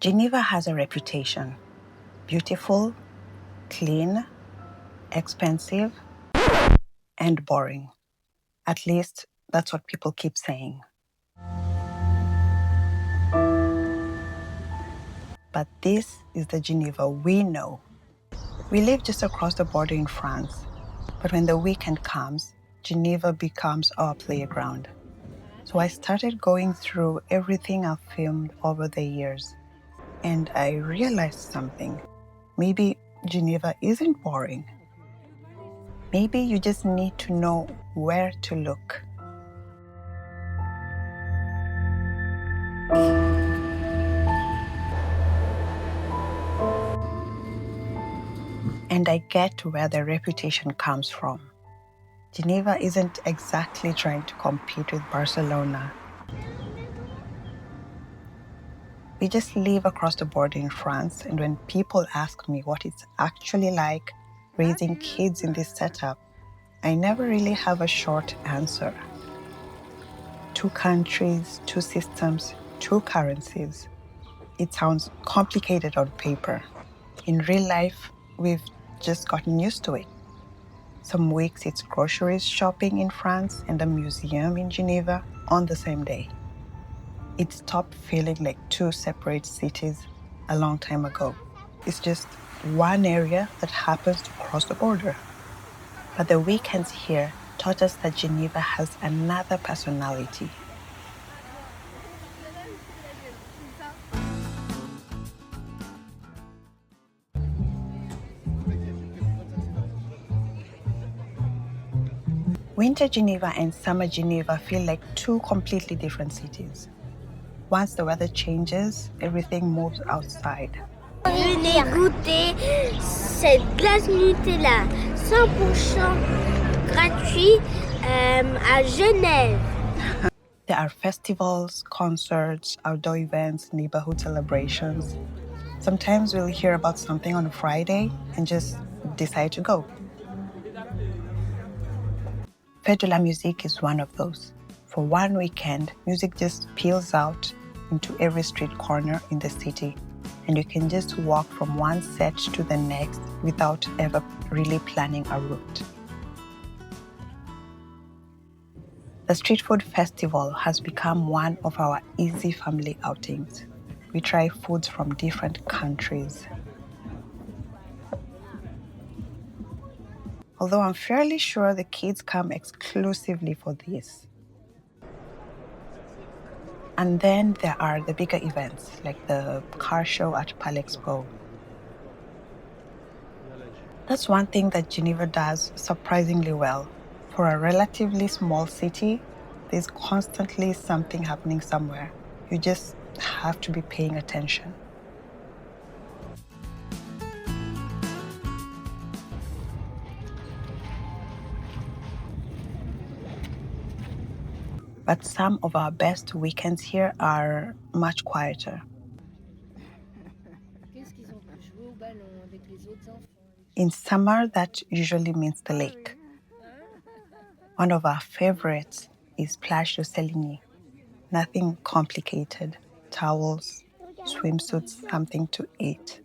Geneva has a reputation: beautiful, clean, expensive, and boring. At least that's what people keep saying. But this is the Geneva we know. We live just across the border in France, but when the weekend comes, Geneva becomes our playground. So I started going through everything I've filmed over the years, and I realized something. Maybe Geneva isn't boring. Maybe you just need to know where to look. And I get where the reputation comes from. Geneva isn't exactly trying to compete with Barcelona. We just live across the border in France, and when people ask me what it's actually like raising kids in this setup, I never really have a short answer. 2 countries, 2 systems, 2 currencies. It sounds complicated on paper. In real life, we've just gotten used to it. Some weeks it's groceries shopping in France and a museum in Geneva on the same day. It stopped feeling like 2 separate cities a long time ago. It's just one area that happens to cross the border. But the weekends here taught us that Geneva has another personality. Winter Geneva and summer Geneva feel like 2 completely different cities. Once the weather changes, everything moves outside. Venez goûter cette glace Nutella 100% gratuit à Genève. There are festivals, concerts, outdoor events, neighborhood celebrations. Sometimes we'll hear about something on a Friday and just decide to go. Fête de la Musique is one of those. For one weekend, music just peels out into every street corner in the city, and you can just walk from one set to the next without ever really planning a route. The Street Food Festival has become one of our easy family outings. We try foods from different countries. Although I'm fairly sure the kids come exclusively for this. And then there are the bigger events, like the car show at Palexpo. That's one thing that Geneva does surprisingly well. For a relatively small city, there's constantly something happening somewhere. You just have to be paying attention. But some of our best weekends here are much quieter. In summer, that usually means the lake. One of our favorites is Plage de Séligny. Nothing complicated. Towels, swimsuits, something to eat,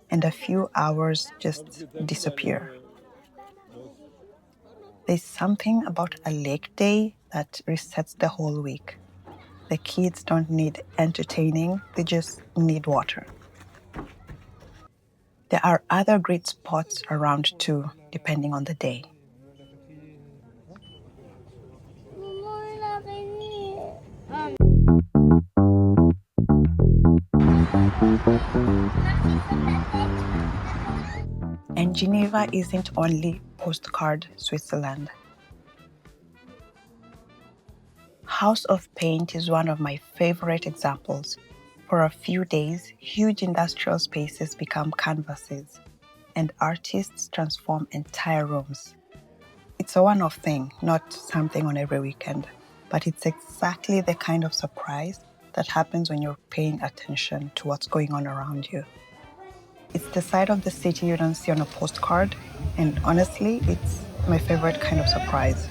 and a few hours just disappear. There's something about a lake day that resets the whole week. The kids don't need entertaining, they just need water. There are other great spots around too, depending on the day. And Geneva isn't only postcard Switzerland. House of Paint is one of my favorite examples. For a few days, huge industrial spaces become canvases, and artists transform entire rooms. It's a one-off thing, not something on every weekend, but it's exactly the kind of surprise that happens when you're paying attention to what's going on around you. It's the side of the city you don't see on a postcard, and honestly, it's my favorite kind of surprise.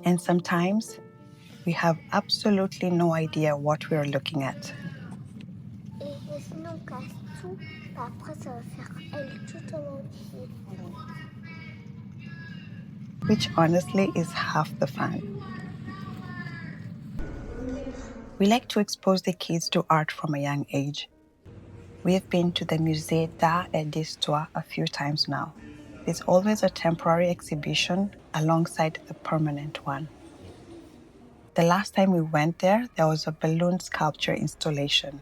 And sometimes we have absolutely no idea what we are looking at. Et sinon, on casse tout. Après, ça va faire elle tout en entier. Which honestly is half the fun. We like to expose the kids to art from a young age. We have been to the Musée d'Art et d'Histoire a few times now. There's always a temporary exhibition alongside the permanent one. The last time we went there was a balloon sculpture installation.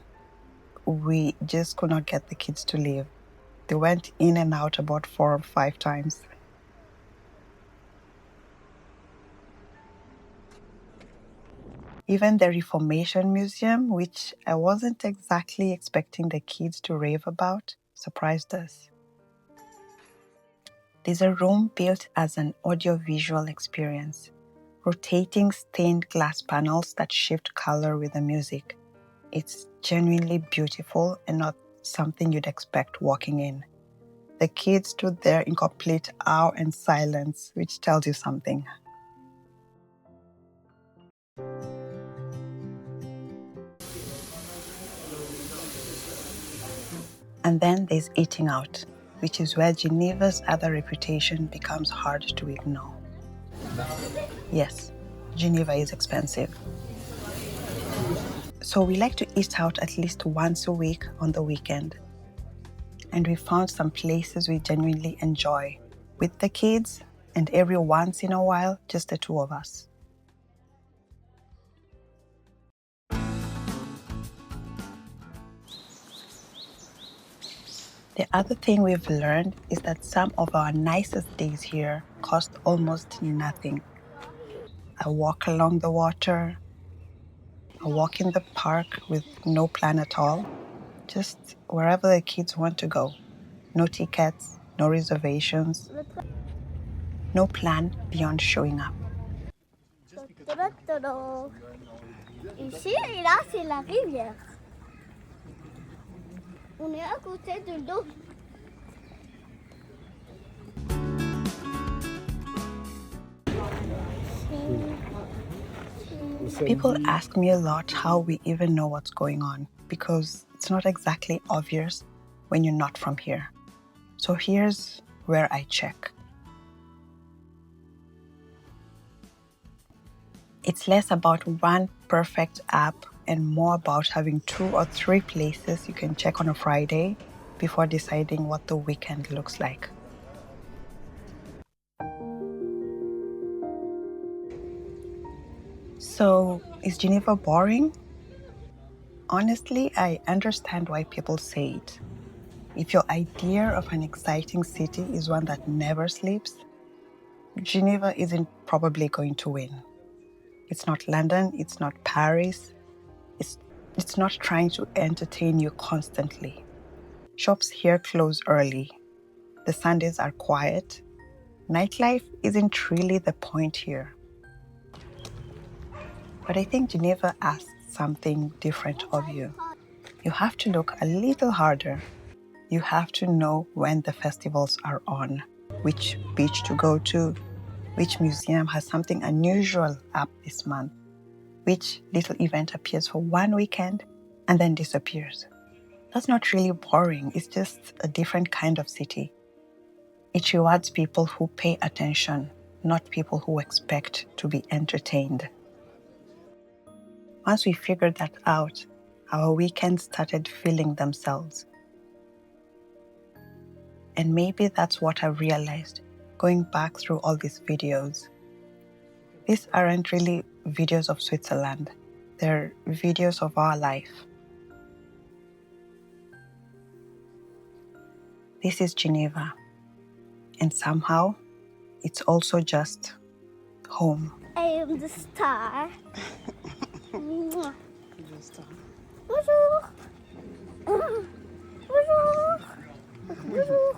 We just could not get the kids to leave. They went in and out about 4 or 5 times. Even the Reformation Museum, which I wasn't exactly expecting the kids to rave about, surprised us. There's a room built as an audiovisual experience, rotating stained glass panels that shift color with the music. It's genuinely beautiful and not something you'd expect walking in. The kids stood there in complete awe and silence, which tells you something. And then there's eating out, which is where Geneva's other reputation becomes hard to ignore. Yes, Geneva is expensive. So we like to eat out at least once a week on the weekend. And we found some places we genuinely enjoy, with the kids, and every once in a while, just the two of us. The other thing we've learned is that some of our nicest days here cost almost nothing. A walk along the water, a walk in the park with no plan at all, just wherever the kids want to go. No tickets, no reservations, no plan beyond showing up. Ici et là, c'est la rivière. On est à côté de l'eau. People ask me a lot how we even know what's going on, because it's not exactly obvious when you're not from here. So here's where I check. It's less about one perfect app and more about having 2 or 3 places you can check on a Friday before deciding what the weekend looks like. So, is Geneva boring? Honestly, I understand why people say it. If your idea of an exciting city is one that never sleeps, Geneva isn't probably going to win. It's not London, it's not Paris, it's not trying to entertain you constantly. Shops here close early. The Sundays are quiet. Nightlife isn't really the point here. But I think Geneva asks something different of you. You have to look a little harder. You have to know when the festivals are on, which beach to go to, which museum has something unusual up this month, which little event appears for one weekend and then disappears. That's not really boring, it's just a different kind of city. It rewards people who pay attention, not people who expect to be entertained. Once we figured that out, our weekends started filling themselves. And maybe that's what I realized going back through all these videos. These aren't really videos of Switzerland. They're videos of our life. This is Geneva. And somehow, it's also just home. I am the star. Bonjour. Bonjour. Bonjour.